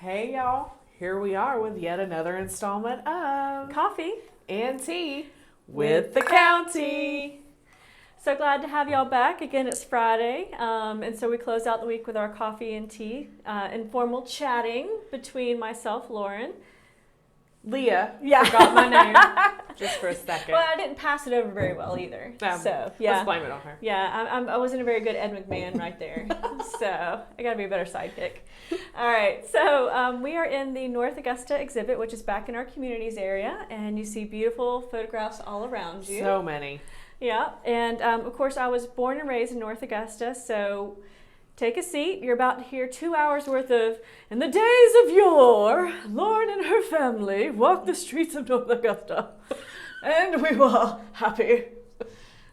Hey y'all, here we are with yet another installment of Coffee and Tea with the County. So glad to have y'all back. Again, it's Friday, and so we close out the week with our coffee and tea, informal chatting between myself, Lauren. Leah, Yeah. forgot my name just for a second. Well, I didn't pass it over very well either. So yeah, let's blame it on her. Yeah, I wasn't a very good Ed McMahon right there. So I got to be a better sidekick. All right, so we are in the North Augusta exhibit, which is back in our communities area, and you see beautiful photographs all around you. So many. Yeah, and of course I was born and raised in North Augusta, so take a seat. You're about to hear 2 hours worth of, in the days of yore, Lauren and her family walked the streets of North Augusta, and we were happy.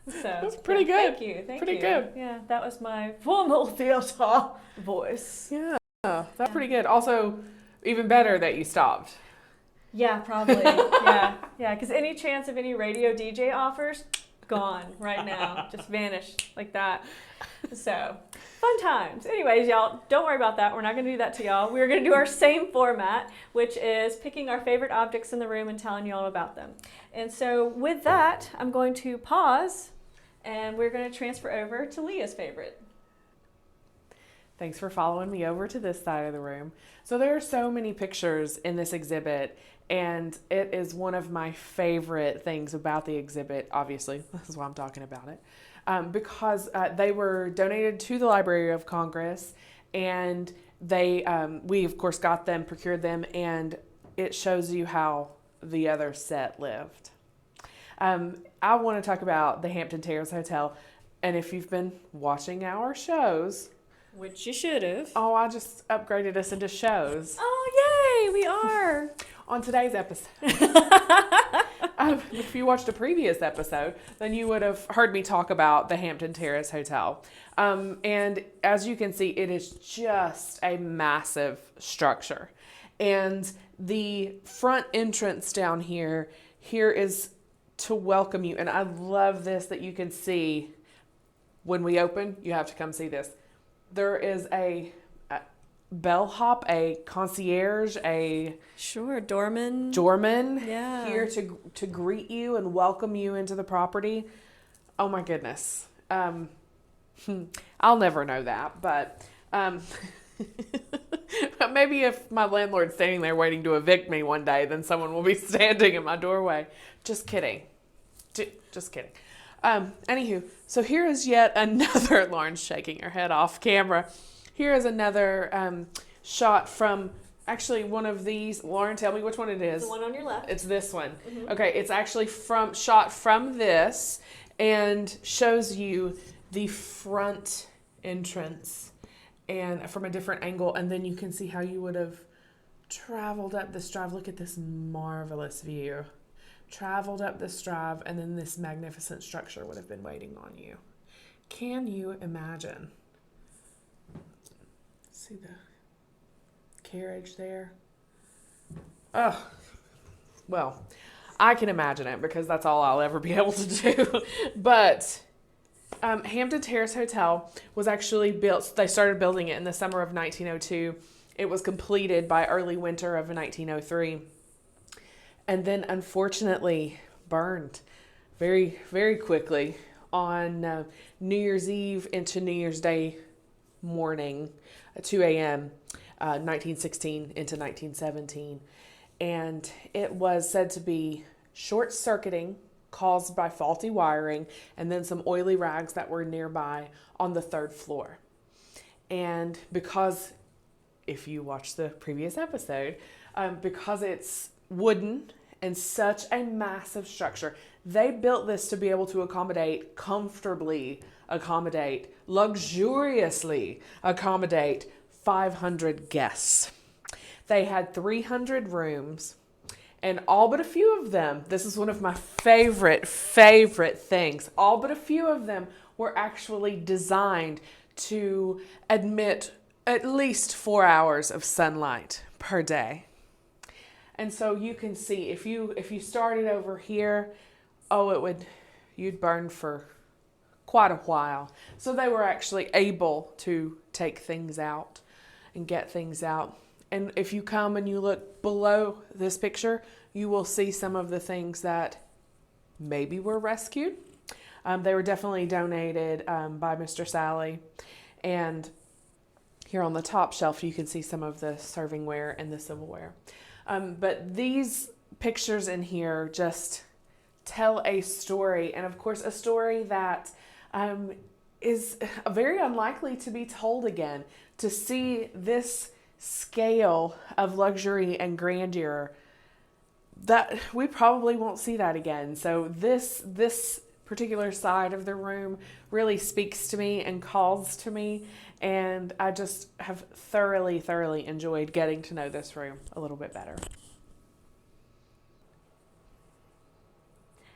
So That's pretty good. Thank you. Pretty good. Yeah, that was my formal theater voice. Yeah, that's pretty good. Also, even better that you stopped. Yeah, probably. yeah, because any chance of any radio DJ offers, gone right now. Just vanished like that. So, fun times. Anyways, y'all, don't worry about that. We're not going to do that to y'all. We're going to do our same format, which is picking our favorite objects in the room and telling you all about them. And so, with that, I'm going to pause, and we're going to transfer over to Leah's favorite. Thanks for following me over to this side of the room. So there are so many pictures in this exhibit, and it is one of my favorite things about the exhibit, obviously. This is why I'm talking about it. Because they were donated to the Library of Congress, and we, of course, got them, procured them, and it shows you how the other set lived. I want to talk about the Hampton Terrace Hotel, and if you've been watching our shows... Which you should have. Oh, I just upgraded us into shows. Oh, yay, we are. On today's episode. If you watched a previous episode, then you would have heard me talk about the Hampton Terrace Hotel. And as you can see, it is just a massive structure. And the front entrance down here is to welcome you. And I love this that you can see when we open. You have to come see this. There is a bellhop, a concierge, doorman here to greet you and welcome you into the property. Oh my goodness. I'll never know that, but maybe if my landlord's standing there waiting to evict me one day, then someone will be standing in my doorway. Just kidding. Just kidding. Anywho, so here is yet another, Lauren's shaking her head off camera. Here is another shot from actually one of these. Lauren, tell me which one it is. The one on your left. It's this one. Mm-hmm. Okay, it's actually shot from this and shows you the front entrance and from a different angle. And then you can see how you would have traveled up this drive. Look at this marvelous view. Traveled up this drive, and then this magnificent structure would have been waiting on you. Can you imagine? See the carriage there? Oh, well, I can imagine it because that's all I'll ever be able to do. But Hampton Terrace Hotel was actually built, they started building it in the summer of 1902. It was completed by early winter of 1903. And then, unfortunately, burned very, very quickly on New Year's Eve into New Year's Day morning, 2 a.m., 1916 into 1917. And it was said to be short-circuiting caused by faulty wiring and then some oily rags that were nearby on the third floor. And because, if you watched the previous episode, because it's wooden and such a massive structure, they built this to be able to comfortably accommodate, luxuriously accommodate 500 guests. They had 300 rooms, and all but a few of them, this is one of my favorite things, all but a few of them were actually designed to admit at least 4 hours of sunlight per day. And so you can see if you started over here, you'd burn for quite a while. So they were actually able to take things out and get things out. And if you come and you look below this picture, you will see some of the things that maybe were rescued. They were definitely donated by Mr. Sally. And here on the top shelf, you can see some of the servingware and the silverware. But these pictures in here just tell a story, and of course a story that is very unlikely to be told again. To see this scale of luxury and grandeur, that we probably won't see that again. So this particular side of the room really speaks to me and calls to me, and I just have thoroughly enjoyed getting to know this room a little bit better.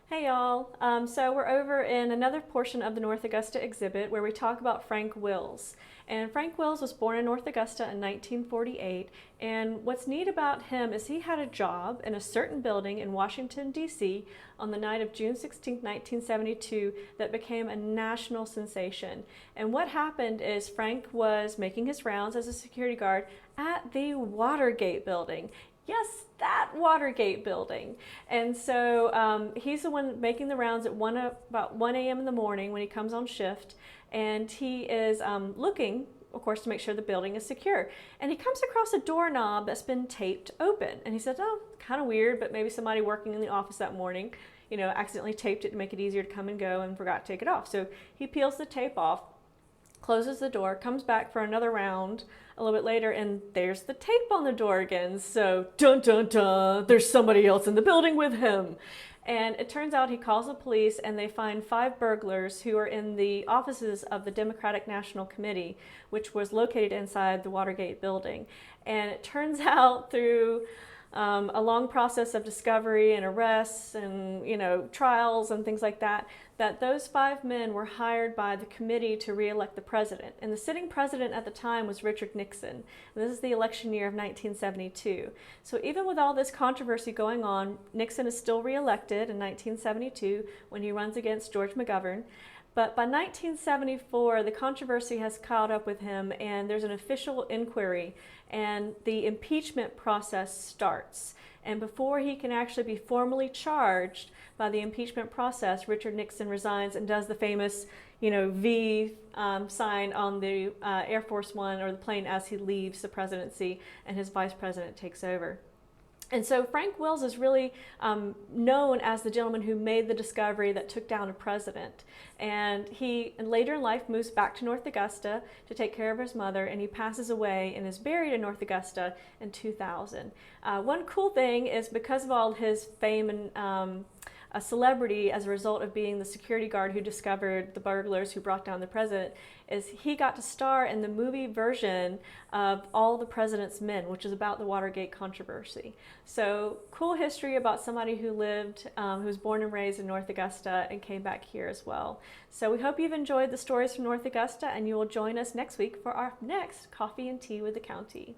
Hey y'all, so we're over in another portion of the North Augusta exhibit where we talk about Frank Wills. And Frank Wills was born in North Augusta in 1948, and what's neat about him is he had a job in a certain building in Washington, D.C. on the night of June 16, 1972 that became a national sensation. And what happened is Frank was making his rounds as a security guard at the Watergate building. Yes, that Watergate building. And so he's the one making the rounds at about 1 a.m. in the morning when he comes on shift. And he is looking, of course, to make sure the building is secure. And he comes across a doorknob that's been taped open. And he said, oh, kind of weird, but maybe somebody working in the office that morning, accidentally taped it to make it easier to come and go and forgot to take it off. So he peels the tape off, closes the door, comes back for another round a little bit later, and there's the tape on the door again. So, dun dun dun, there's somebody else in the building with him. And it turns out he calls the police, and they find 5 burglars who are in the offices of the Democratic National Committee, which was located inside the Watergate building. And it turns out through a long process of discovery and arrests and trials and things like that, that those 5 men were hired by the committee to re-elect the president. And the sitting president at the time was Richard Nixon. And this is the election year of 1972. So even with all this controversy going on, Nixon is still re-elected in 1972 when he runs against George McGovern. But by 1974, the controversy has caught up with him, and there's an official inquiry, and the impeachment process starts. And before he can actually be formally charged by the impeachment process, Richard Nixon resigns and does the famous, V sign on the Air Force One or the plane as he leaves the presidency, and his vice president takes over. And so Frank Wills is really known as the gentleman who made the discovery that took down a president. And he, later in life, moves back to North Augusta to take care of his mother, and he passes away and is buried in North Augusta in 2000. One cool thing is, because of all his fame and a celebrity as a result of being the security guard who discovered the burglars who brought down the president, is he got to star in the movie version of All the President's Men, which is about the Watergate controversy. So cool history about somebody who lived, who was born and raised in North Augusta and came back here as well. So we hope you've enjoyed the stories from North Augusta, and you will join us next week for our next Coffee and Tea with the County.